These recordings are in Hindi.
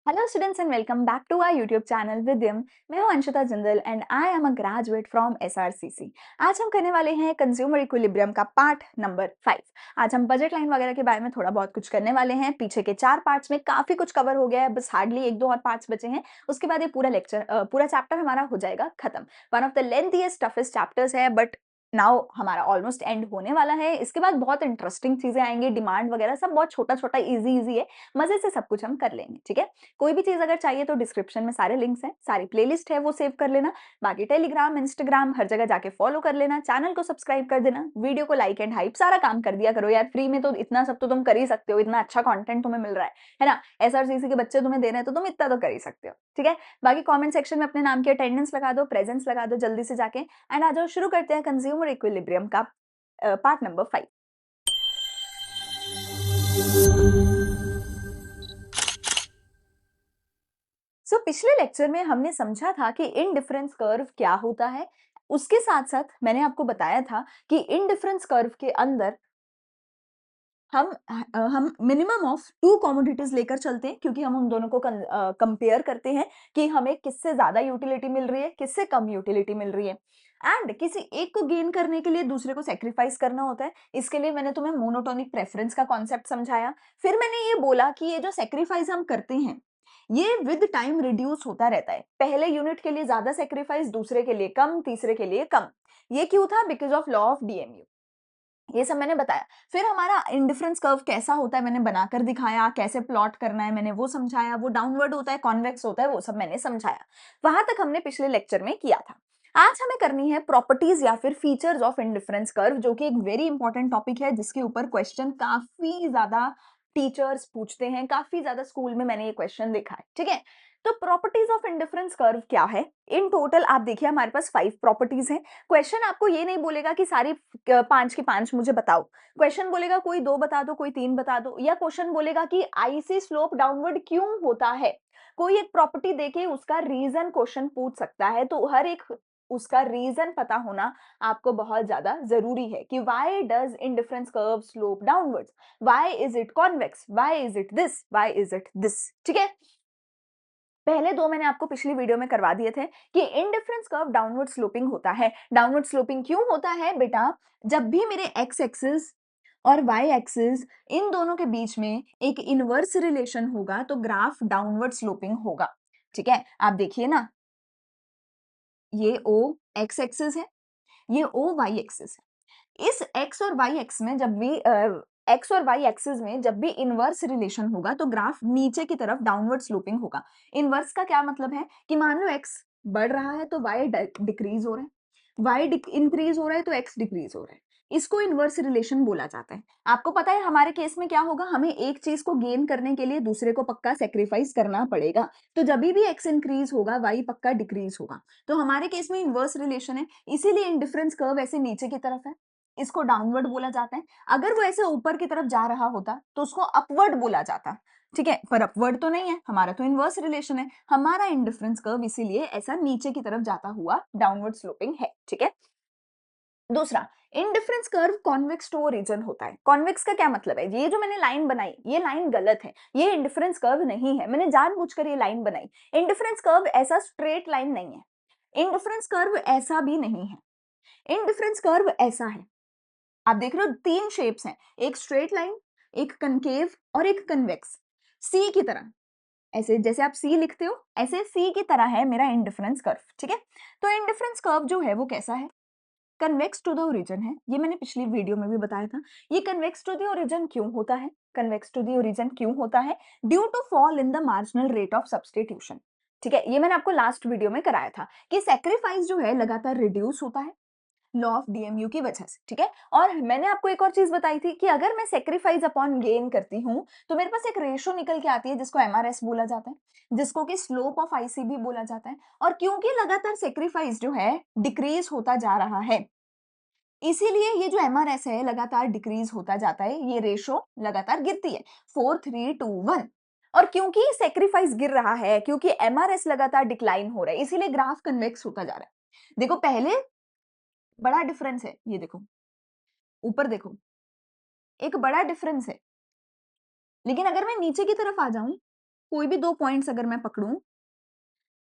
Hello students and welcome back to our YouTube channel Vidyam। मैं हूं Anshita Jindal and I am a graduate from SRCC। आज हम करने वाले हैं कंज्यूमर इक्विलिब्रियम का पार्ट नंबर 5। आज हम बजट लाइन वगैरह के बारे में थोड़ा बहुत कुछ करने वाले हैं। पीछे के 4 पार्ट्स में काफी कुछ कवर हो गया है, बस हार्डली एक दो और पार्ट्स बचे हैं। उसके बाद ये पूरा चैप्टर हमारा हो जाएगा खत्म। One of the lengthiest toughest chapters है, बट नाउ हमारा ऑलमोस्ट एंड होने वाला है। इसके बाद बहुत इंटरेस्टिंग चीजें आएंगी, डिमांड वगैरह सब बहुत छोटा छोटा इजी इजी है, मजे से सब कुछ हम कर लेंगे। ठीक है, कोई भी चीज अगर चाहिए तो डिस्क्रिप्शन में सारे लिंक्स हैं, सारी प्लेलिस्ट है वो सेव कर लेना। बाकी टेलीग्राम, इंस्टाग्राम हर जगह जाके फॉलो कर लेना, चैनल को सब्सक्राइब कर देना, वीडियो को लाइक एंड हाइप सारा काम कर दिया करो यार। फ्री में तो इतना सब तो तुम कर ही सकते हो, इतना अच्छा कंटेंट तुम्हें मिल रहा है ना। SRCC के बच्चे तुम्हें दे रहे हैं तो तुम इतना तो कर ही सकते हो। ठीक है, बाकी कमेंट सेक्शन में अपने नाम की अटेंडेंस लगा दो, प्रेजेंस लगा दो जल्दी से जाके। एंड आ जाओ, शुरू करते हैं कंज्यूमर इक्विलिब्रियम का पार्ट नंबर 5। पिछले लेक्चर में हमने समझा था कि इनडिफरेंस कर्व क्या होता है। उसके साथ साथ मैंने आपको बताया था कि इनडिफरेंस कर्व के अंदर हम मिनिमम ऑफ 2 कमोडिटीज लेकर चलते हैं, क्योंकि हम उन दोनों को कंपेयर करते हैं कि हमें किससे ज्यादा यूटिलिटी मिल रही है, किससे कम यूटिलिटी मिल रही है। एंड किसी एक को गेन करने के लिए दूसरे को सेक्रीफाइस करना होता है। इसके लिए मैंने तुम्हें मोनोटोनिक प्रेफरेंस का कॉन्सेप्ट समझाया। फिर मैंने ये बोला कि ये जो सेक्रीफाइस हम करते हैं ये विद टाइम रिड्यूस होता रहता है। पहले यूनिट के लिए ज्यादा सेक्रीफाइस, दूसरे के लिए कम, तीसरे के लिए कम। ये क्यों था? Because of law of DMU। ये सब मैंने बताया। फिर हमारा इंडिफरेंस कर्व कैसा होता है मैंने बनाकर दिखाया, कैसे प्लॉट करना है मैंने वो समझाया। वो डाउनवर्ड होता है, कॉन्वेक्स होता है, वो सब मैंने समझाया। वहां तक हमने पिछले लेक्चर में किया था। आज हमें करनी है प्रॉपर्टीज या फिर फीचर्स ऑफ इंडिफरेंस कर्व, जो कि एक वेरी इंपॉर्टेंट टॉपिक है, जिसके ऊपर क्वेश्चन काफी ज्यादा टीचर्स पूछते हैं। काफी ज्यादा स्कूल में मैंने ये क्वेश्चन देखा है। ठीक है, तो प्रॉपर्टीज ऑफ इंडिफरेंस कर्व क्या है? इन टोटल आप देखिए हमारे पास 5 प्रॉपर्टीज हैं। क्वेश्चन आपको ये नहीं बोलेगा कि सारी 5 की 5 मुझे बताओ। क्वेश्चन बोलेगा कोई 2 बता दो, कोई 3 बता दो, या क्वेश्चन बोलेगा कि आईसी स्लोप डाउनवर्ड क्यों होता है। कोई एक प्रॉपर्टी देके उसका रीजन क्वेश्चन पूछ सकता है, तो हर एक उसका रीजन पता होना आपको बहुत ज्यादा जरूरी है कि why does indifference curve slope downwards, why is it convex, why is it this, why is it this. ठीक है, पहले 2 मैंने आपको पिछली वीडियो में करवा दिए थे कि इनडिफरेंस कर्व डाउनवर्ड स्लोपिंग होता है। डाउनवर्ड स्लोपिंग क्यों होता है बेटा? जब भी मेरे एक्स एक्सिस और वाई एक्सिस इन दोनों के बीच में एक इनवर्स रिलेशन होगा तो ग्राफ डाउनवर्ड स्लोपिंग होगा। ठीक है, आप देखिए ना, ये ओ एक्स एक्सिस है, ये ओ वाई एक्सिस है। इस एक्स और वाई एक्स में जब भी एक्स और वाई एक्सिस में जब भी इनवर्स रिलेशन होगा तो ग्राफ नीचे की तरफ डाउनवर्ड स्लोपिंग होगा। इनवर्स का क्या मतलब है कि मान लो एक्स बढ़ रहा है तो वाई डिक्रीज हो रहा है, वाई इंक्रीज हो रहा है तो एक्स डिक्रीज हो रहा है। इसको इनवर्स रिलेशन बोला जाता है। आपको पता है हमारे केस में क्या होगा, हमें एक चीज को गेन करने के लिए दूसरे को पक्का सेक्रीफाइस करना पड़ेगा। तो जब भी एक्स इंक्रीज होगा वाई पक्का डिक्रीज होगा। तो हमारे केस में इनवर्स रिलेशन है, इसीलिए इंडिफरेंस कर्व ऐसे नीचे की तरफ है, इसको डाउनवर्ड बोला जाता है। अगर वो ऐसे ऊपर की तरफ जा रहा होता तो उसको अपवर्ड बोला जाता। ठीक है, पर अपवर्ड तो नहीं है, हमारा तो इनवर्स रिलेशन है। हमारा इंडिफरेंस कर्व इसीलिए ऐसा नीचे की तरफ जाता हुआ डाउनवर्ड स्लोपिंग है। ठीक है, दूसरा, indifference curve convex to origin होता है। कॉन्वेक्स का क्या मतलब है? ये जो मैंने लाइन बनाई ये लाइन गलत है, ये इंडिफरेंस कर्व नहीं है, मैंने जानबूझकर ये लाइन बनाई। इंडिफरेंस कर्व ऐसा स्ट्रेट लाइन नहीं है, इंडिफरेंस कर्व ऐसा भी नहीं है, इंडिफरेंस कर्व ऐसा है। आप देख रहे हो 3 शेप्स हैं, एक स्ट्रेट लाइन, एक कनकेव और एक कन्वेक्स। सी की तरह, ऐसे जैसे आप सी लिखते हो ऐसे सी की तरह है मेरा इंडिफरेंस कर्व। ठीक है, तो इंडिफरेंस कर्व जो है वो कैसा है? कन्वेक्स टू द ओरिजिन है। ये मैंने पिछली वीडियो में भी बताया था। ये कन्वेक्स टू द ओरिजिन क्यों होता है? कन्वेक्स टू द ओरिजिन क्यों होता है? Due to fall in the marginal rate of substitution. ठीक है, ये मैंने आपको लास्ट वीडियो में कराया था कि सेक्रीफाइस जो है लगातार रिड्यूस होता है लॉ ऑफ DMU की वजह से। ठीक है, और मैंने आपको एक और चीज बताई थी कि अगर मैं सेक्रीफाइस अपॉन गेन करती हूँ तो मेरे पास एक रेशो निकल के आती है जिसको MRS बोला जाता है, जिसको कि स्लोप ऑफ IC भी बोला जाता है। और क्योंकि लगातार सेक्रीफाइस जो है डिक्रीज होता जा रहा है, इसीलिए ये जो MRS है लगातार डिक्रीज होता जाता है, ये रेशो लगातार गिरती है 4 3 2 1। और क्योंकि सेक्रीफाइस गिर रहा है, क्योंकि MRS लगातार डिक्लाइन हो रहा है, इसीलिए ग्राफ कन्वेक्स होता जा रहा है। देखो पहले बड़ा डिफरेंस है, ये देखो ऊपर देखो एक बड़ा डिफरेंस है, लेकिन अगर मैं नीचे की तरफ आ जाऊं कोई भी 2 पॉइंट्स अगर मैं पकड़ूं,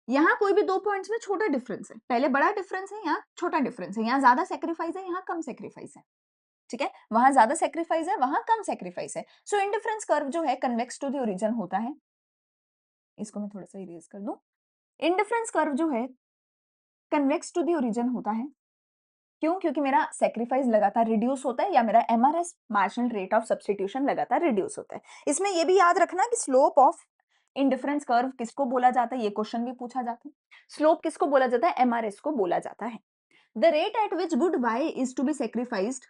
यहाँ कोई भी 2 पॉइंट्स में छोटा डिफरेंस है, पहले बड़ा डिफरेंस है, यहाँ छोटा डिफरेंस है, यहाँ ज्यादा सेक्रीफाइस है, यहाँ कम सेक्रीफाइस है, ठीक है, वहां ज्यादा सेक्रीफाइस है, वहां कम सेक्रीफाइस है। सो इंडिफरेंस कर्व जो है कन्वेक्स टू द ओरिजिन होता है। इसको मैं थोड़ा सा इरेज कर दूं। इंडिफरेंस कर्व जो है कन्वेक्स टू द ओरिजिन होता है। क्यों? क्योंकि मेरा सेक्रीफाइस लगातार रिड्यूस होता है, या मेरा MRS marginal rate of substitution लगातार रिड्यूस होता है। इसमें ये भी याद रखना कि स्लोप ऑफ इंडिफरेंस कर्व किसको बोला जाता है, ये क्वेश्चन भी पूछा जाता है। स्लोप किसको बोला जाता है? एमआरएस को बोला जाता है। The rate at which good Y is to be sacrificed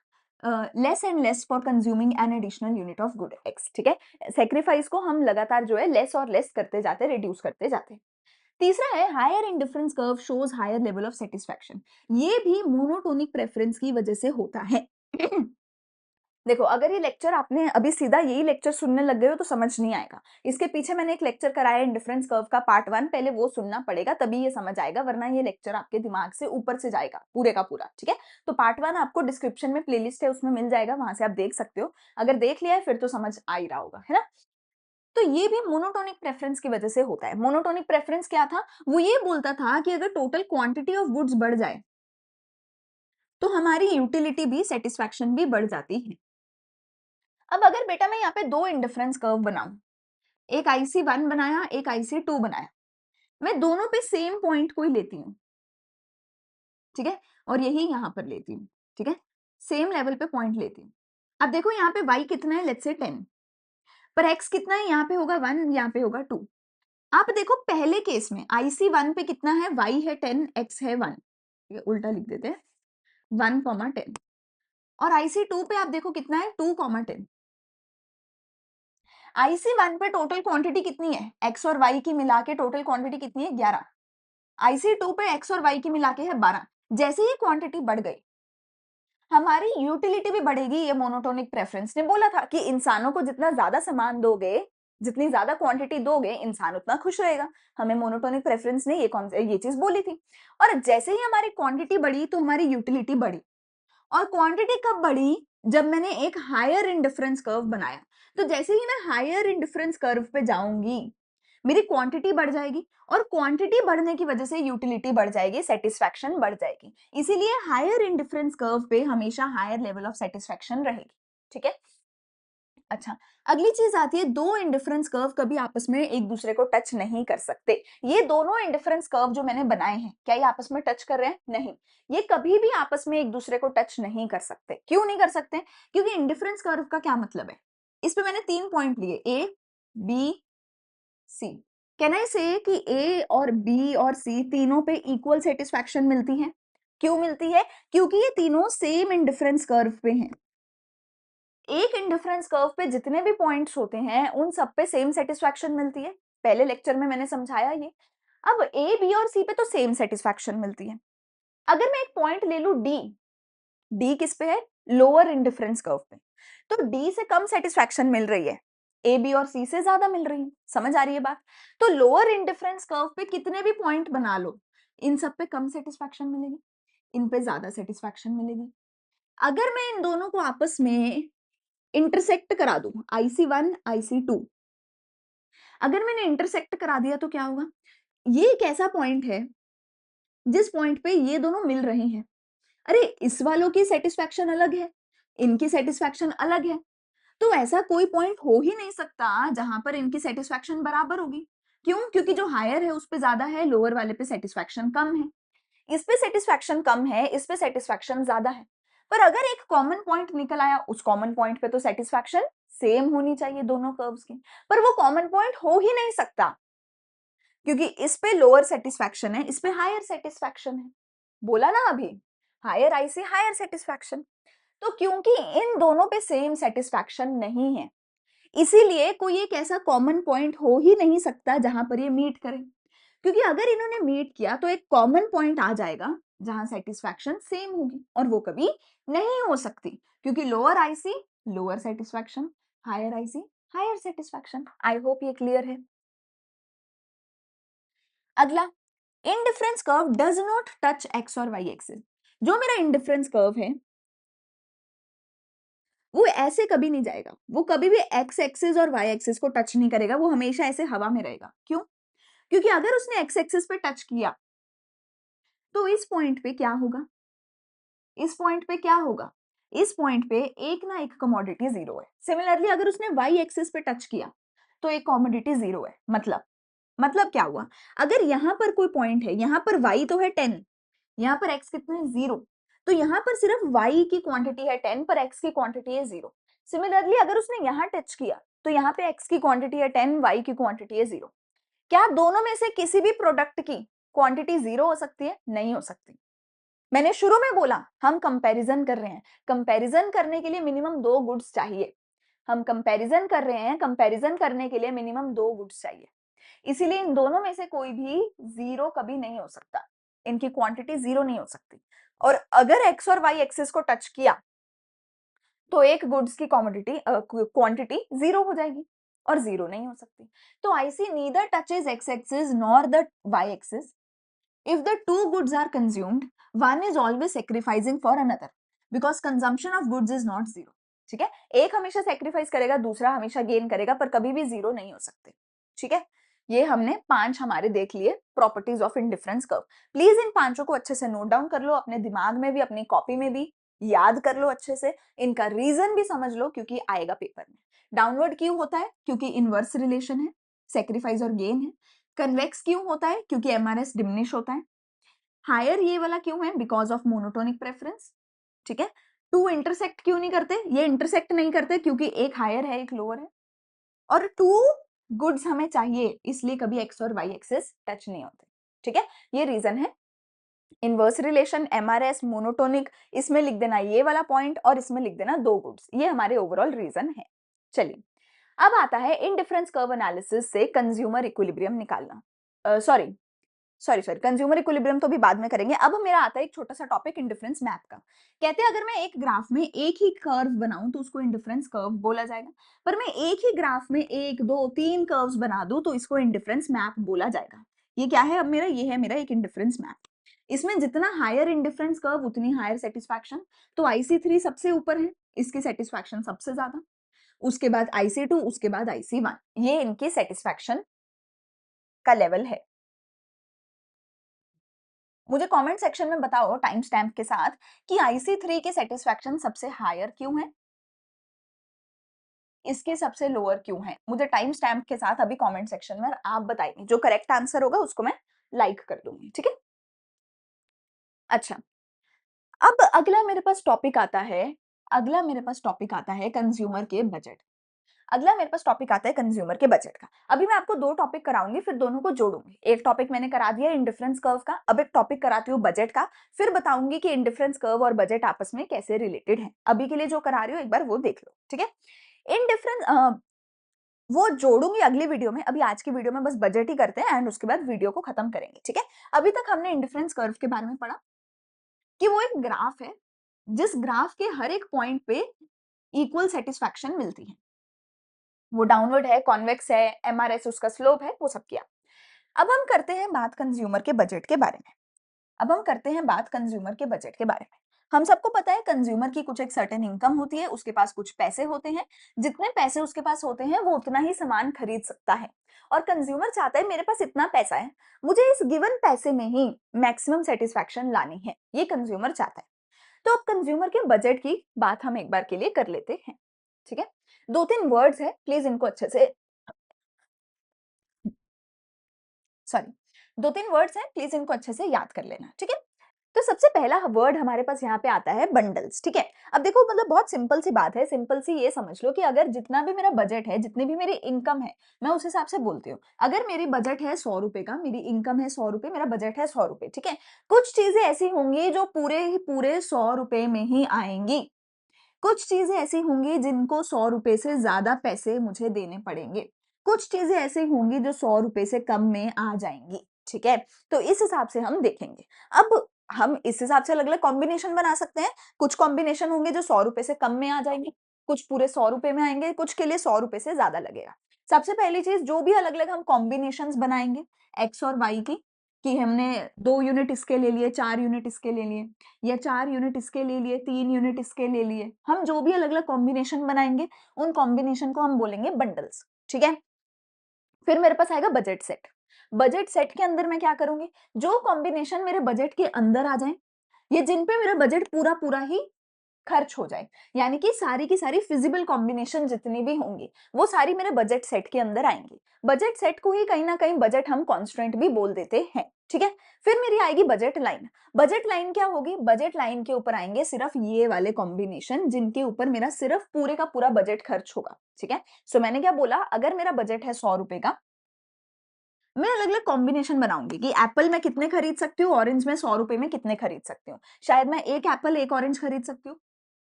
less and less for consuming an additional unit of good X, ठीक है, सेक्रीफाइस को हम लगातार जो है लेस और लेस करते जाते, रिड्यूस करते जाते। तीसरा है higher indifference curve shows higher level of satisfaction. ये भी मोनोटोनिक प्रेफरेंस की वजह से होता है। देखो, अगर ये लेक्चर आपने अभी सीधा यही लेक्चर सुनने लग गए हो तो समझ नहीं आएगा। इसके पीछे मैंने एक लेक्चर कराया इंडिफरेंस कर्व का पार्ट 1, पहले वो सुनना पड़ेगा तभी ये समझ आएगा, वरना ये लेक्चर आपके दिमाग से ऊपर से जाएगा पूरे का पूरा, ठीक है। तो पार्ट 1 आपको डिस्क्रिप्शन में प्लेलिस्ट है, उसमें मिल जाएगा, वहां से आप देख सकते हो। अगर देख लिया है फिर तो समझ आ ही रहा होगा, है ना। तो ये भी मोनोटोनिक प्रेफरेंस की वजह से होता है। मोनोटोनिक प्रेफरेंस क्या था? वो ये बोलता था कि अगर टोटल क्वांटिटी ऑफ गुड्स बढ़ जाए तो हमारी यूटिलिटी भी, सेटिस्फैक्शन भी बढ़ जाती है। अब अगर बेटा मैं यहाँ पे दो इंडिफरेंस कर्व बनाऊं, एक IC1 बनाया, एक IC2 बनाया, मैं दोनों पे सेम पॉइंट कोई लेती हूँ, ठीक है, और यही यहाँ पर लेती हूँ, ठीक है, सेम लेवल पे पॉइंट लेती हूँ। अब देखो यहाँ पे y कितना है, लेट्स से 10, पर x कितना है, यहाँ पे होगा 1, यहाँ पे होगा 2। आप देखो पहले केस में IC1 पे कितना है, y है 10, x है 1, ये उल्टा लिख देते हैं, 1, 10। और IC2 पे आप देखो कितना है, 2, 10। IC1 पे टोटल क्वांटिटी कितनी है, x और y की मिला के टोटल क्वांटिटी कितनी है, 11। IC2 पे x और y की मिला के है 12। जैसे ही क्वांटिटी बढ़ गई हमारी यूटिलिटी भी बढ़ेगी। ये मोनोटोनिक प्रेफरेंस ने बोला था कि इंसानों को जितना ज्यादा सामान दोगे, जितनी ज्यादा क्वांटिटी दोगे, इंसान उतना खुश रहेगा। हमें मोनोटोनिक प्रेफरेंस ने ये चीज बोली थी। और जैसे ही हमारी क्वांटिटी बढ़ी तो हमारी यूटिलिटी बढ़ी। और क्वांटिटी कब बढ़ी? जब मैंने एक हायर इंडिफरेंस कर्व बनाया। तो जैसे ही मैं हायर इंडिफरेंस कर्व पे जाऊंगी मेरी क्वांटिटी बढ़ जाएगी, और क्वांटिटी बढ़ने की वजह से यूटिलिटी बढ़ जाएगी, सेटिस्फैक्शन बढ़ जाएगी। इसीलिए हायर इंडिफरेंस कर्व पे हमेशा हायर लेवल ऑफ सेटिस्फैक्शन रहेगी, ठीक है। अच्छा, अगली चीज आती है, दो इंडिफरेंस कर्व कभी आपस में एक दूसरे को टच नहीं कर सकते। ये दोनों इंडिफरेंस कर्व जो मैंने बनाए हैं, क्या ये आपस में टच कर रहे हैं? नहीं, ये कभी भी आपस में एक दूसरे को टच नहीं कर सकते। क्यों नहीं कर सकते? क्योंकि इंडिफरेंस कर्व का क्या मतलब है, इस पे मैंने 3 पॉइंट लिए, A, B, C। Can I से कि A और B और C तीनों पे इक्वल सेटिस्फैक्शन मिलती है? क्यों मिलती है? क्योंकि ये तीनों सेम इंडिफरेंस कर्व पे हैं। एक इंडिफरेंस कर्व पे जितने भी पॉइंट्स होते हैं उन सब पे सेम सेटिस्फैक्शन मिलती है। पहले लेक्चर में मैंने समझाया ये। अब A, B और C पे तो सेम सेटिस्फैक्शन मिलती है। अगर मैं एक पॉइंट ले लू D, D किस पे है? लोअर इंडिफरेंस कर्व पे। तो D से कम सेटिस्फैक्शन मिल रही है, A, B और C से ज्यादा मिल रही है। समझ आ रही है बात? तो लोअर इंडिफरेंस कर्व पे कितने भी पॉइंट बना लो, इन सब पे कम सेटिस्फैक्शन मिलेगी, इन पे ज्यादा सेटिस्फैक्शन मिलेगी। अगर मैं इन दोनों को आपस में इंटरसेक्ट करा दूं, IC1, IC2, अगर मैंने इंटरसेक्ट करा दिया तो क्या होगा? ये एक ऐसा पॉइंट है जिस पॉइंट पे ये दोनों मिल रहे हैं। अरे इस वालों की सेटिस्फैक्शन अलग है, इनकी सेटिस्फैक्शन अलग है, तो ऐसा कोई पॉइंट हो ही नहीं सकता जहां पर इनकी सेटिस्फैक्शन बराबर होगी। क्यों? क्योंकि जो हायर है उस पे ज्यादा है, लोअर वाले पे सेटिस्फैक्शन कम है। इस पे सेटिस्फैक्शन कम है, इस पे सेटिस्फैक्शन ज्यादा है। पर अगर एक कॉमन पॉइंट निकल आया, उस कॉमन पॉइंट पे तो सेटिस्फैक्शन सेम होनी चाहिए दोनों कर्व्स की, पर वो कॉमन पॉइंट हो ही नहीं सकता, क्योंकि इस पे लोअर सेटिस्फैक्शन है, इस पे हायर सेटिस्फैक्शन है। बोला ना अभी, हायर आई से हायर सेटिस्फैक्शन। तो क्योंकि इन दोनों पे सेम सेटिस्फैक्शन नहीं है, इसीलिए कोई एक ऐसा कॉमन पॉइंट हो ही नहीं सकता जहां पर ये मीट करें। क्योंकि अगर इन्होंने मीट किया तो एक कॉमन पॉइंट आ जाएगा जहां सेटिस्फैक्शन सेम होगी, और वो कभी नहीं हो सकती, क्योंकि lower IC lower satisfaction, higher IC higher satisfaction. I hope ये क्लियर है। अगला, indifference curve does not touch X और वाई एक्सिस। जो मेरा इंडिफरेंस कर्व है वो ऐसे कभी नहीं जाएगा, वो कभी भी एक्स एक्सिस और वाई एक्सिस को टच नहीं करेगा, वो हमेशा ऐसे हवा में रहेगा। क्यों? क्योंकि अगर उसने एक्स एक्सिस पे टच किया तो इस पॉइंट पे क्या होगा? इस पॉइंट पे क्या होगा? इस पॉइंट पे एक ना एक कमोडिटी जीरो है। सिमिलरली अगर उसने वाई एक्सिस पे टच किया तो एक कमोडिटी जीरो है। मतलब क्या हुआ? अगर यहां पर कोई पॉइंट है, यहां पर y तो है 10, यहाँ पर x कितना है 0, तो यहाँ पर सिर्फ y की क्वांटिटी है 10 पर x की क्वांटिटी है 0। सिमिलरली अगर उसने यहाँ टच किया तो यहाँ पे x की क्वांटिटी है 10, y की क्वांटिटी है 0। क्या दोनों में से किसी भी प्रोडक्ट की क्वांटिटी 0 हो सकती है? नहीं हो सकती। मैंने शुरू में बोला हम कंपैरिजन कर रहे हैं, कंपैरिजन करने के लिए मिनिमम 2 गुड्स चाहिए। हम कंपैरिजन कर रहे हैं, कंपैरिजन करने के लिए मिनिमम 2 गुड्स चाहिए। इसीलिए इन दोनों में से कोई भी 0 कभी नहीं हो सकता, इनकी क्वांटिटी 0 नहीं हो सकती। और अगर x और y एक्सिस को टच किया तो एक गुड्स की कमोडिटी क्वांटिटी 0 हो जाएगी और 0 नहीं हो सकती। तो I see neither touches x axis nor the y axis if the two goods are consumed, one is always sacrificing for another because consumption of goods is not zero। ठीक है, एक हमेशा सेक्रीफाइस करेगा, दूसरा हमेशा गेन करेगा, पर कभी भी जीरो नहीं हो सकते। ठीक है, ये हमने 5 हमारे देख लिए properties of indifference curve. Please इन पांचों को अच्छे से नोट डाउन कर लो, अपने दिमाग में भी अपनी कॉपी में भी याद कर लो अच्छे से, इनका रीजन भी समझ लो क्योंकि आएगा पेपर में। डाउनवर्ड क्यों होता है? क्योंकि इनवर्स रिलेशन है, सेक्रीफाइस और गेन है। कन्वेक्स क्यों होता है? क्योंकि एमआरएस डिमिनिश होता है। हायर ये वाला क्यों है? Because of monotonic preference. ठीक है, टू इंटरसेक्ट क्यों नहीं करते? ये इंटरसेक्ट नहीं करते क्योंकि एक हायर है एक लोअर है, और टू गुड्स हमें चाहिए इसलिए कभी एक्स और वाई एक्सिस टच नहीं होते। ठीक है, ये रीजन है। इनवर्स रिलेशन, एमआरएस, मोनोटोनिक, इसमें लिख देना ये वाला पॉइंट और इसमें लिख देना 2 गुड्स, ये हमारे ओवरऑल रीजन है। चलिए, अब आता है इंडिफरेंस कर्व एनालिसिस से कंज्यूमर इक्विलिब्रियम निकालना। सॉरी कंज्यूमर इक्विलिब्रियम तो भी बाद में करेंगे। अब मेरा आता है एक छोटा सा टॉपिक इंडिफरेंस मैप का। कहते हैं अगर मैं एक ग्राफ में एक ही कर्व बनाऊं तो उसको इंडिफरेंस कर्व बोला जाएगा, पर मैं एक ही ग्राफ में 1 2 3 कर्व्स बना दूं तो इसको इंडिफरेंस मैप बोला जाएगा। ये क्या है? अब मेरा ये है मेरा एक इंडिफरेंस मैप। इसमें जितना हायर इंडिफरेंस कर्व उतनी हायर सेटिस्फैक्शन। तो IC3 सबसे ऊपर है, इसकी सेटिस्फैक्शन सबसे ज्यादा, उसके बाद IC2, उसके बाद IC1, ये इनकी सेटिस्फैक्शन का लेवल है। मुझे कमेंट सेक्शन में बताओ टाइम स्टैम्प के साथ कि IC3 की सेटिस्फैक्शन सबसे हायर क्यों है, इसके सबसे लोअर क्यों है। मुझे टाइम स्टैम्प के साथ अभी कमेंट सेक्शन में आप बताइए, जो करेक्ट आंसर होगा उसको मैं लाइक कर दूंगी। ठीक है, अच्छा, अब अगला मेरे पास टॉपिक आता है कंज्यूमर के बजट। अगला मेरे पास टॉपिक आता है कंज्यूमर के बजट का। अभी मैं आपको 2 टॉपिक कराऊंगी, फिर दोनों को जोड़ूंगी। एक टॉपिक मैंने करा दिया इंडिफरेंस कर्व का, अब एक टॉपिक कराती हूँ बजट का, फिर बताऊंगी कि इंडिफरेंस कर्व और बजट आपस में कैसे रिलेटेड है। अभी के लिए जो करा रही हूँ एक बार वो देख लो। ठीक है, इंडिफरेंस वो जोड़ूंगी अगली वीडियो में, अभी आज की वीडियो में बस बजट ही करते हैं एंड उसके बाद वीडियो को खत्म करेंगे। ठीक है, अभी तक हमने इंडिफरेंस कर्व के बारे में पढ़ा कि वो एक ग्राफ है जिस ग्राफ के हर एक पॉइंट पे इक्वल सेटिस्फैक्शन मिलती है। वो डाउनवर्ड है, कॉन्वेक्स है, एमआरएस उसका स्लोप है, वो सब किया। अब हम करते हैं बात कंज्यूमर के बजट के बारे में। हम सबको पता है कंज्यूमर की कुछ एक सर्टेन इनकम होती है, उसके पास कुछ पैसे होते हैं, जितने पैसे उसके पास होते हैं वो उतना ही सामान खरीद सकता है। और कंज्यूमर चाहता है मेरे पास इतना पैसा है, मुझे इस गिवन पैसे में ही मैक्सिमम सेटिस्फैक्शन लानी है, ये कंज्यूमर चाहता है। तो अब कंज्यूमर के बजट की बात हम एक बार के लिए कर लेते हैं। ठीक है, 2-3 वर्ड्स है, प्लीज इनको अच्छे से, सॉरी, 2-3 वर्ड्स हैं, प्लीज इनको अच्छे से याद कर लेना। ठीक है, तो सबसे पहला वर्ड हमारे पास यहाँ पे आता है बंडल्स। ठीक है, अब देखो मतलब बहुत सिंपल सी बात है, सिंपल सी ये समझ लो कि अगर जितना भी मेरा बजट है, जितनी भी मेरी इनकम है, मैं उस हिसाब से बोलती हूँ। अगर मेरी बजट है 100 रुपए का, मेरी इनकम है 100 रुपए, मेरा बजट है 100 रुपए। ठीक है, कुछ चीजें ऐसी होंगी जो पूरे ही पूरे 100 रुपए में ही आएंगी, कुछ चीजें ऐसी होंगी जिनको 100 रुपए से ज्यादा पैसे मुझे देने पड़ेंगे, कुछ चीजें ऐसी होंगी जो 100 रुपए से कम में आ जाएंगी। ठीक है, तो इस हिसाब से हम देखेंगे। अब हम इस हिसाब से अलग अलग कॉम्बिनेशन बना सकते हैं। कुछ कॉम्बिनेशन होंगे जो 100 रुपए से कम में आ जाएंगे, कुछ पूरे 100 रुपए में आएंगे, कुछ के लिए 100 रुपए से ज्यादा लगेगा। सबसे पहली चीज, जो भी अलग अलग हम कॉम्बिनेशन बनाएंगे एक्स और वाई की, कि हमने 2 यूनिट इसके ले लिए, 4 यूनिट इसके ले लिए या 4 यूनिट इसके ले लिए, 3 यूनिट इसके ले लिए। हम जो भी अलग-अलग कॉम्बिनेशन बनाएँगे, उन कॉम्बिनेशन को हम बोलेंगे बंडल्स, ठीक है? फिर मेरे पास आएगा बजट सेट। बजट सेट के अंदर मैं क्या करूँगी, जो कॉम्बिनेशन मेरे बजट के अंदर आ जाएँ, या जिन पे मेरा बजट पूरा-पूरा ही खर्च हो जाए, यानी कि सारी की सारी फिजिबल कॉम्बिनेशन जितनी भी होंगी, वो सारी मेरे बजट सेट के अंदर आएँगी। बजट सेट को ही कहीं न कहीं बजट हम कांस्टेंट भी बोल देते हैं, ठीक है? फिर मेरी आएगी बजट लाइन। बजट लाइन क्या होगी? बजट लाइन के ऊपर आएँगे सिर्फ ये वाले कॉम्बिनेशन जिनके ऊपर मेरा सिर्फ पूरे का पूरा बजट खर्च होगा, ठीक है? सो मैंने क्या बोला, अगर मेरा बजट है ₹100 का, मैं अलग-अलग कॉम्बिनेशन बनाऊँगी कि एप्पल मैं कितने खरीद सकती हूँ, ऑरेंज मैं ₹100 में कितने खरीद सकती हूँ। शायद मैं 1 एप्पल, 1 ऑरेंज खरीद सकती हूँ।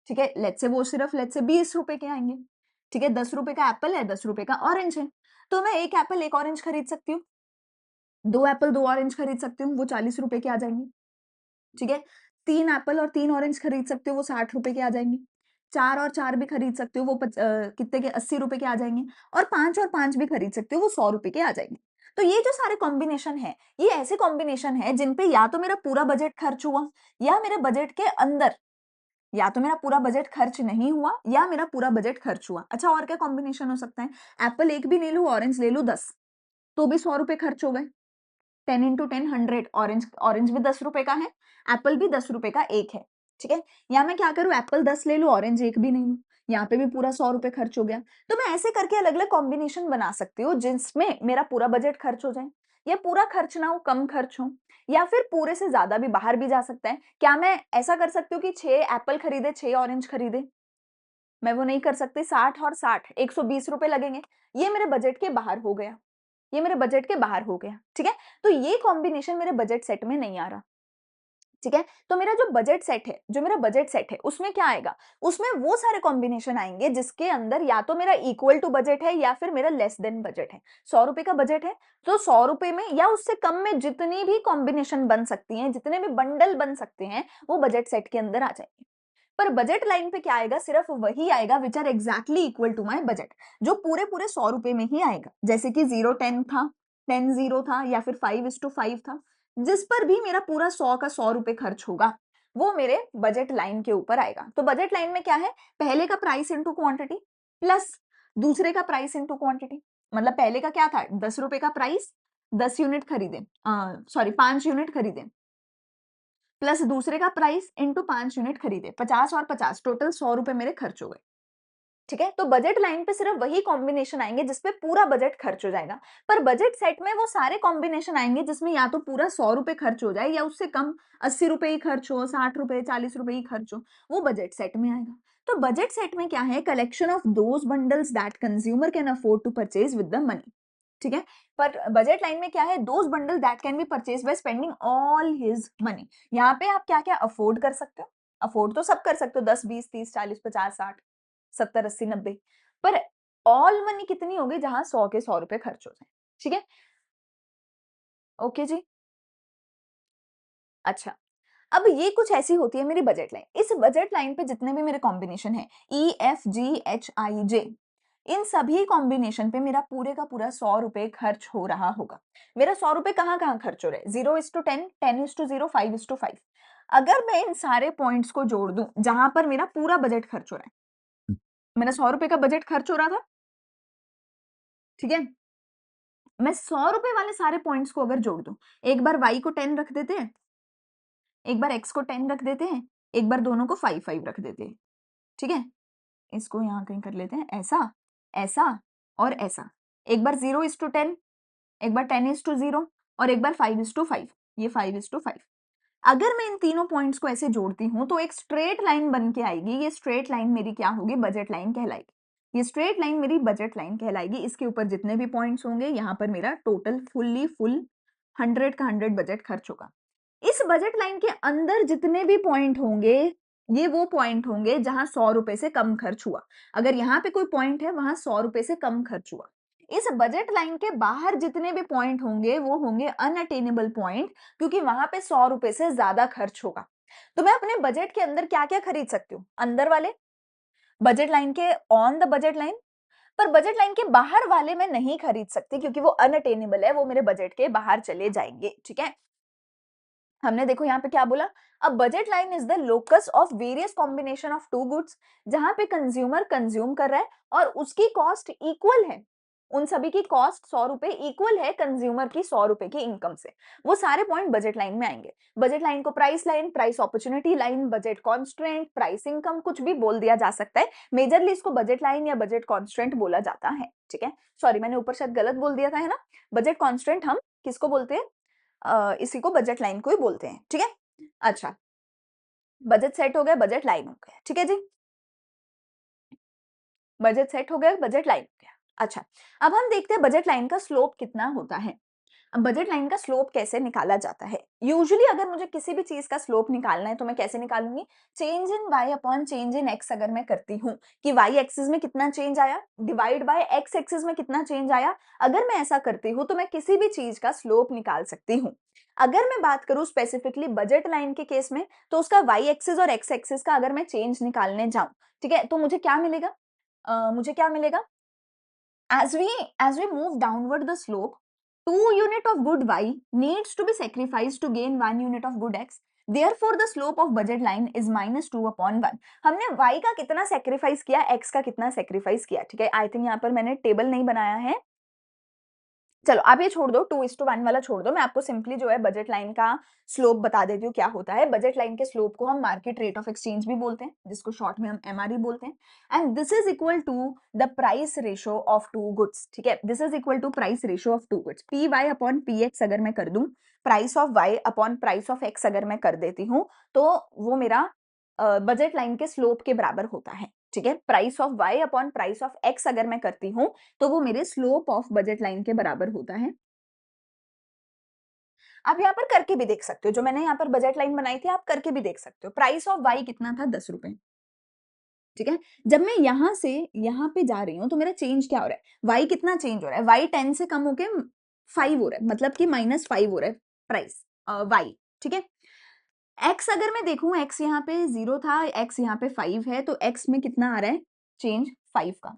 ठीक है? लेट्स से वो सिर्फ लेट्स से ₹20 के आएँगे, ठीक है? ₹10 का एप्पल है, ₹10 का ऑरेंज है, तो मैं 1 एप्पल, 1 ऑरेंज खरीद सकती हूँ, 2 एप्पल, 2 ऑरेंज खरीद सकती हूँ, वो ₹40 के आ जाएँगे, ठीक है? 3 एप्पल और 3 ऑरेंज खरीद सकती हूँ, वो ₹60 के आ जाएँगे, 4 और 4 भी खरीद सकती हूँ, वो कितने के ₹80 के आ जाएँगे और 5 और 5 भी खरीद सकती हूँ, वो ₹100 के आ जाएँगे। तो ये जो सारे कॉम्बिनेशन हैं, ये ऐसे कॉम्बिनेशन हैं जिन पे या तो मेरा पूरा बजट खर्च हुआ या मेरे बजट के अंदर, या तो मेरा पूरा बजट खर्च नहीं हुआ या मेरा पूरा बजट खर्च हुआ। अच्छा, और क्या कॉम्बिनेशन हो सकता है? एप्पल 1 भी ले लूँ, ऑरेंज ले लूँ 10, तो भी ₹100 खर्च हो गए। 10 इंटू 10 100, ऑरेंज ऑरेंज भी ₹10 का है, एप्पल भी ₹10 का 1 है, ठीक है? या मैं क्या करूँ, एप्पल 10 ले लूँ, ऑरेंज 1 भी नहीं लूँ, यहाँ पे भी पूरा ₹100 खर्च हो गया। तो मैं ऐसे करके अलग-अलग कॉम्बिनेशन बना सकती हूँ जिसमें मेरा पूरा बजट खर्च हो जाए, या पूरा खर्च ना हो, कम खर्च हो, या फिर पूरे से ज़्यादा भी बाहर भी जा सकता है। क्या मैं ऐसा कर सकती हूँ कि 6 एप्पल खरीदे, 6 ऑरेंज खरीदे? मैं वो नहीं कर सकती, 60 और 60 ₹120 लगेंगे, ये मेरे बजट के बाहर हो गया। ये मेरे बजट के बाहर हो गया, ठीक है? तो ये कॉम्बिनेशन मेरे बजट सेट में नहीं आ रहा, ठीक है? तो मेरा जो बजट सेट है, जो मेरा बजट सेट है, उसमें क्या आएगा? उसमें वो सारे कॉम्बिनेशन आएँगे जिसके अंदर या तो मेरा इक्वल टू बजट है या फिर मेरा लेस देन बजट है। ₹100 का बजट है, तो ₹100 में या उससे कम में जितनी भी कॉम्बिनेशन बन सकती हैं, जितने भी बंडल बन सकते हैं, वो बजट सेट के अंदर आ जाएँगे। पर बजट लाइन पे क्या आएगा? सिर्फ वही आएगा which are exactly equal to my budget, जो पूरे-पूरे ₹100 में ही आएगा। जैसे कि 0-10 था, 10-0 था या फिर 5:5 था, जिस पर भी मेरा पूरा 100 का ₹100 खर्च होगा, वो मेरे बजट लाइन के ऊपर आएगा। तो बजट लाइन में क्या है? पहले का प्राइस इंटू क्वांटिटी प्लस दूसरे का प्राइस इंटू क्वांटिटी। मतलब पहले का क्या था? ₹10 का प्राइस, 10 यूनिट खरीदे, 5 यूनिट खरीदे, प्लस दूसरे का प्राइस इंटू 5 यूनिट खरीदे, 50 और 50 टोटल ₹100 मेरे खर्च हो गए। ठीक है? तो बजट लाइन पे सिर्फ वही कॉम्बिनेशन आएँगे जिसपे पूरा बजट खर्च हो जाएगा। पर बजट सेट में वो सारे कॉम्बिनेशन आएँगे जिसमें या तो पूरा ₹100 खर्च हो जाए या उससे कम ₹80 ही खर्च हो, ₹60 ₹40 ही खर्च हो, वो बजट सेट में आएगा। तो बजट सेट में क्या है? Collection of those bundles that consumer can afford to purchase with the money. ठीक है? पर बजट लाइन में क्या है? Those bundle that can be purchased by spending all his money. यहाँ पे आप क्या-क्या अफोर्ड कर सकते हो? अफोर्ड तो सब कर सकते हो, 10, 20, 30, 40, 50, 60, 70, 80, 90, पर ऑल मनी कितनी होगी जहाँ 100 के ₹100 खर्च हो जाएँ, ठीक है? ओके जी। अच्छा, अब ये कुछ ऐसी होती है मेरी बजट लाइन। इस बजट लाइन पे जितने भी मेरे कॉम्बिनेशन हैं, ई, एफ, जी, एच, आई, जे, इन सभी कॉम्बिनेशन पे मेरा पूरे का पूरा ₹100 खर्च हो रहा होगा। मेरा ₹100 कहाँ-कहाँ खर्च हो रहा है? 0:10, 10:0, 5:5। अगर मैं इन सारे पॉइंट्स को जोड़ दूँ, जहाँ पर मेरा पूरा बजट खर्च हो रहा है, मेरा ₹100 का बजट खर्च हो रहा था, ठीक है? मैं ₹100 वाले सारे पॉइंट्स को अगर जोड़ दूँ, एक बार y को 10 रख देते हैं, एक बार x को 10 रख देते हैं, एक बार दोनों को 5-5 रख देते हैं, ठीक है? इसको यहाँ कहीं कर लेते हैं, ऐसा, ऐसा और ऐसा। एक बार 0:10, एक बार 10:0 और एक बार 5:5, ये 5:5। अगर मैं इन तीनों पॉइंट्स को ऐसे जोड़ती हूँ, तो एक स्ट्रेट लाइन बन के आएगी। ये स्ट्रेट लाइन मेरी क्या होगी? बजट लाइन कहलाएगी। ये स्ट्रेट लाइन मेरी बजट लाइन कहलाएगी। इसके ऊपर जितने भी पॉइंट्स होंगे, यहाँ पर मेरा टोटल फुल 100 का 100 बजट खर्च होगा। इस बजट लाइन के अंदर जितने भी पॉइंट होंगे, ये वो पॉइंट होंगे जहाँ ₹100 से कम खर्च हुआ। अगर यहाँ पे कोई पॉइंट है, वहाँ ₹100 से कम खर्च हुआ। इस बजट लाइन के बाहर जितने भी पॉइंट होंगे, वो होंगे अनअटेनेबल पॉइंट, क्योंकि वहां पे ₹100 से ज्यादा खर्च होगा। तो मैं अपने बजट के अंदर क्या क्या खरीद सकती हूँ? अंदर वाले बजट लाइन के, ऑन द बजट लाइन, पर बजट लाइन के बाहर वाले मैं नहीं खरीद सकती क्योंकि वो अनअटेनेबल है, वो मेरे बजट के बाहर चले जाएँगे, ठीक है? हमने देखो यहाँ पे क्या बोला, a budget line is the locus of various combination of two goods, जहां पे कंज्यूमर कंज्यूम कर रहा है और उसकी कॉस्ट इक्वल है, उन सभी की कॉस्ट 100 रुपए इक्वल है कंज्यूमर की 100 रुपए की इनकम से। वो सारे पॉइंट बजट लाइन में आएंगे। बजट लाइन को price line, price opportunity line, budget constraint, price income कुछ भी बोल दिया जा सकता है। मेजरली इसको बजट लाइन या बजट कॉन्स्ट्रेंट बोला जाता है, ठीक है। सॉरी, मैंने ऊपर शायद गलत बोल दिया था, है ना। बजट कॉन्स्ट्रेंट हम किसको बोलते हैं, इसी को बजट लाइन को ही बोलते हैं, ठीक है। अच्छा, बजट सेट हो गया, बजट लाइन हो गया, ठीक है जी। बजट सेट हो गया, बजट लाइन हो गया। अच्छा, अब हम देखते हैं बजट लाइन का स्लोप कितना होता है। अब बजट लाइन का स्लोप कैसे निकाला जाता है? यूजुअली अगर मुझे किसी भी चीज का स्लोप निकालना है तो मैं कैसे निकालूंगी, change in y upon change in x अगर मैं करती हूँ कि y एक्सिस में कितना चेंज आया डिवाइड बाय x एक्सिस में कितना चेंज आया, अगर मैं ऐसा करती हूँ तो मैं किसी भी चीज का स्लोप निकाल सकती हूँ। अगर मैं बात करूं स्पेसिफिकली बजट लाइन के केस में, तो उसका y एक्सिस और x एक्सिस का अगर मैं चेंज निकालने जाऊं, ठीक है, तो मुझे क्या मिलेगा, मुझे क्या मिलेगा, as we move downward the slope, 2 unit of good y needs to be sacrificed to gain 1 unit of good x. Therefore, the slope of budget line is -2/1। हमने y का कितना सेक्रीफाइस किया, x का कितना सेक्रीफाइस किया, ठीक है। आई थिंक यहाँ पर मैंने टेबल नहीं बनाया है। चलो आप ये छोड़ दो, 2:1 वाला छोड़ दो, मैं आपको सिंपली जो है बजट लाइन का स्लोप बता देती हूँ क्या होता है। बजट लाइन के स्लोप को हम मार्केट रेट ऑफ एक्सचेंज भी बोलते हैं, जिसको शॉर्ट में हम एमआरई बोलते हैं। And this is equal to the price ratio of two goods, ठीक है। This is equal to price ratio of two goods, P Y upon P X अगर मैं कर दूं, price of Y upon price of X अगर मैं कर देती हूँ, तो वो मेरा बजट लाइन के स्लोप के बराबर होता है, ठीक है। Price of Y upon price of X अगर मैं करती हूँ तो वो मेरे स्लोप ऑफ बजट लाइन के बराबर होता है। आप यहाँ पर करके भी देख सकते हो, जो मैंने यहाँ पर बजट लाइन बनाई थी आप करके भी देख सकते हो। प्राइस ऑफ वाई कितना था, 10 रुपए, ठीक है। जब मैं यहाँ से यहाँ पे जा रही हूँ तो मेरा चेंज क्या हो रहा है, वाई कितना चेंज हो रहा है, वाई 10 से कम होके 5 हो रहा है, मतलब कि -5 हो रहा है प्राइस वाई, ठीक है। एक्स अगर मैं देखूं, एक्स यहाँ पे 0 था, एक्स यहाँ पे 5 है, तो एक्स में कितना आ रहा है चेंज, 5 का।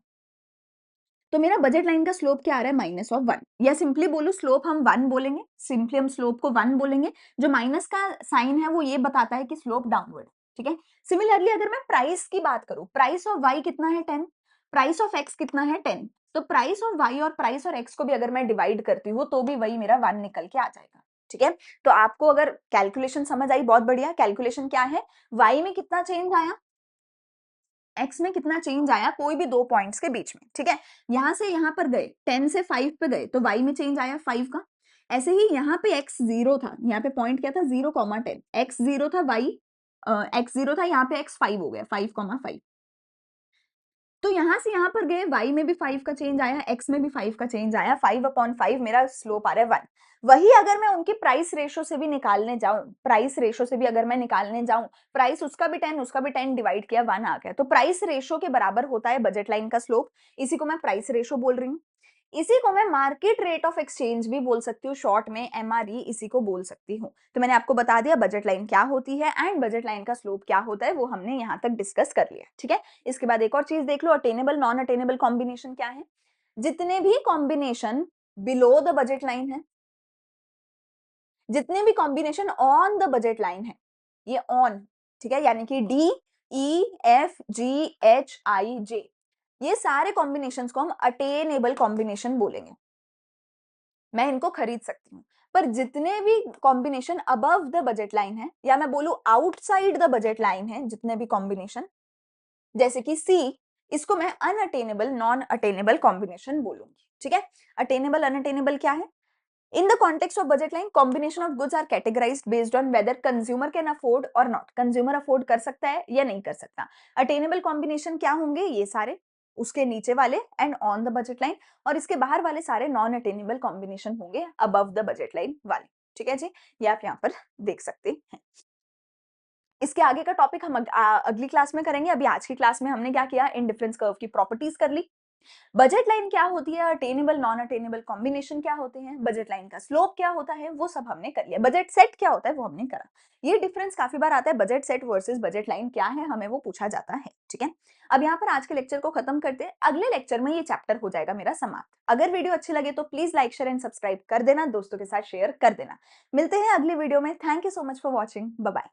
तो मेरा बजट लाइन का स्लोप क्या आ रहा है, -1, या सिंपली बोलूं स्लोप हम 1 बोलेंगे, सिंपली हम स्लोप को 1 बोलेंगे। जो माइनस का साइन है वो ये बताता है कि स्लोप डाउनवर्ड, ठीक है। सिमिलरली अगर मैं प्राइस की बात करूं, प्राइस ऑफ वाई कितना है 10, प्राइस ऑफ एक्स कितना है 10, तो प्राइस ऑफ वाई और प्राइस और एक्स को भी अगर मैं डिवाइड करती हूँ तो भी वही मेरा 1 निकल के आ जाएगा, ठीक है। तो आपको अगर कैलकुलेशन समझ आई, बहुत बढ़िया। कैलकुलेशन क्या है, वाई में कितना चेंज आया, एक्स में कितना चेंज आया, कोई भी दो पॉइंट्स के बीच में, ठीक है। यहां से यहां पर गए, 10 से 5 पे गए तो वाई में चेंज आया 5 का। ऐसे ही यहाँ पे एक्स 0 था, यहाँ पे पॉइंट क्या था, 0,10, एक्स 0 था, वाई एक्स 0 था, यहाँ पे एक्स 5 हो गया, 5,5। तो यहाँ से यहाँ पर गए, y में भी 5 का चेंज आया, x में भी 5 का चेंज आया, 5/5 मेरा स्लोप आ रहा है 1। वही अगर मैं उनकी प्राइस रेशो से भी निकालने जाऊं, प्राइस रेशो से भी अगर मैं निकालने जाऊं, प्राइस उसका भी 10 उसका भी 10 डिवाइड किया 1 आ गया, तो प्राइस रेशो के बराबर होता है बजट लाइन का स्लोप। इसी को मैं प्राइस रेशो बोल रही हूँ। इसी को मैं मार्केट रेट ऑफ एक्सचेंज भी बोल सकती हूँ, शॉर्ट में एमआरई इसी को बोल सकती हूँ। तो मैंने आपको बता दिया बजट लाइन क्या होती है एंड बजट लाइन का स्लोप क्या होता है, वो हमने यहाँ तक डिस्कस कर लिया, ठीक है। इसके बाद एक और चीज देख लो, अटेनेबल नॉन अटेनेबल कॉम्बिनेशन क्या है। जितने भी combination below the budget line है, जितने भी combination on the budget line है, ये ऑन, ठीक है, यानी कि D E F G H I J, ये सारे कॉम्बिनेशंस को हम अटेनेबल कॉम्बिनेशन बोलेंगे। मैं इनको खरीद सकती हूँ। पर जितने भी combination above the budget line है, या मैं बोलूं आउटसाइड द बजट लाइन है, जितने भी कॉम्बिनेशन, जैसे कि सी, इसको मैं अनअटेनेबल नॉन अटेनेबल कॉम्बिनेशन बोलूंगी, ठीक है। अटेनेबल अनअटेनेबल क्या है, in the context of budget line, combination of goods are categorized based on whether consumer can afford or not। Consumer afford कर सकता है या नहीं कर सकता। अटेनेबल कॉम्बिनेशन क्या होंगे, ये सारे, उसके नीचे वाले and on the budget line, और इसके बाहर वाले सारे नॉन अटेनेबल कॉम्बिनेशन होंगे अबव द बजट लाइन वाले, ठीक है जी। ये आप यहाँ पर देख सकते हैं। इसके आगे का टॉपिक हम अगली क्लास में करेंगे। अभी आज की क्लास में हमने क्या किया, इंडिफरेंस कर्व की प्रॉपर्टीज कर ली। बजट लाइन क्या होती है, अटेनेबल नॉन अटेनेबल कॉम्बिनेशन क्या होते हैं, बजट लाइन का स्लोप क्या होता है, वो सब हमने कर लिया। बजट सेट क्या होता है वो हमने करा। ये डिफरेंस काफी बार आता है, budget set versus budget line क्या है, हमें वो पूछा जाता है। ठीक है, अब यहाँ पर आज के लेक्चर को खत्म करते हैं। अगले लेक्चर में ये चैप्टर हो जाएगा मेरा समाप्त। अगर वीडियो अच्छी लगे तो please like share and subscribe कर देना, दोस्तों के साथ शेयर कर देना। मिलते हैं अगले वीडियो में। Thank you so much for watching. Bye bye.